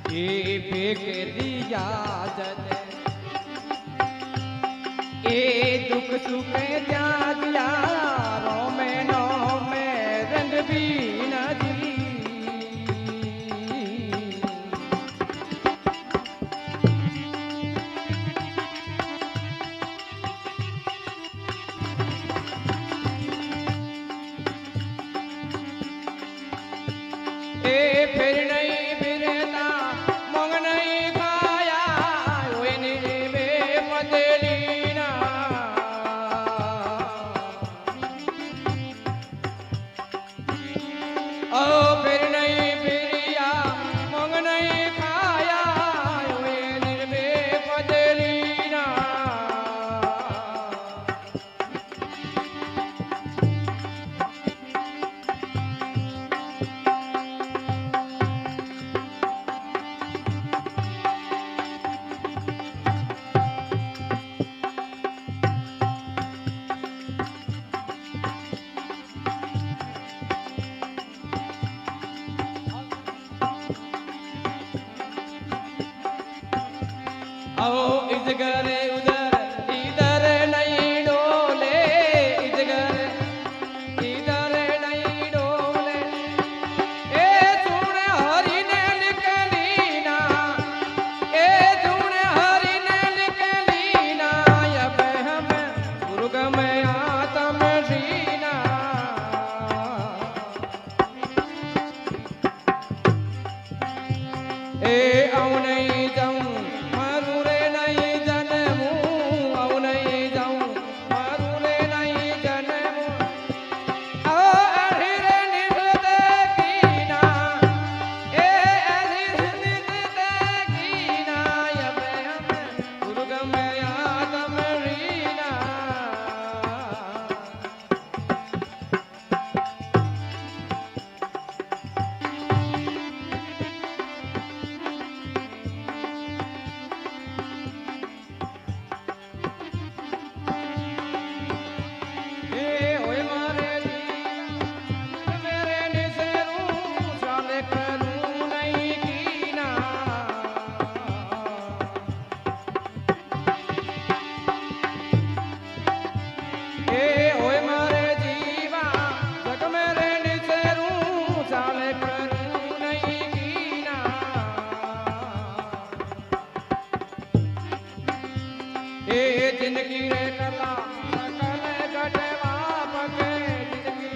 ए फेंक दिया जले ए दुख सुख त्यागिया रोमे नो में रंग भी न जी ए फिर नहीं फिरता मंग नहीं खाया हुए नीवे बदलीना ओ फिर नहीं फिरिया मंग नहीं खाया हुए नीवे बदलीना आओ इस घर उधर इधर नहीं डोले इस घर इधर नहीं डोले ए सुन हरि ने निकली ना ए सुन हरि ने निकली ना अब हम दुर्ग में आत्म जीना ए आऊ नहीं जाऊं जिंदगी रे कला कले गटवा पके जिंदगी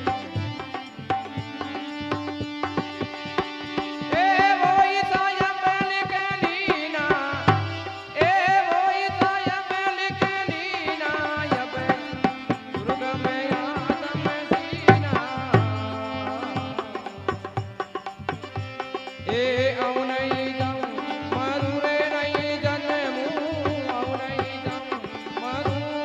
ए वही साया में लिखलीना ए वही साया में लिखलीना अब दुर्ग में आत्म सीना ए आऊ नहीं जाऊं मरुरे नहीं जन्मू आऊ नहीं जाऊं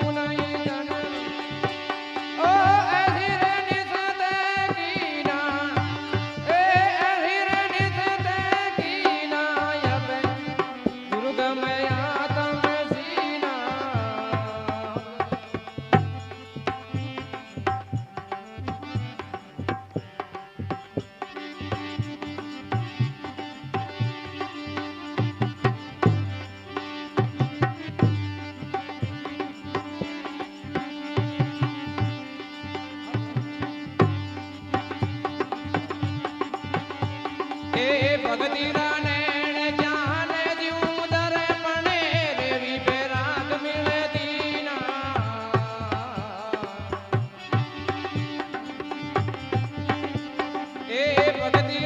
भगती नैण जान ज्यूं दर्पणे देवी बैराग मिले दीना ए भगती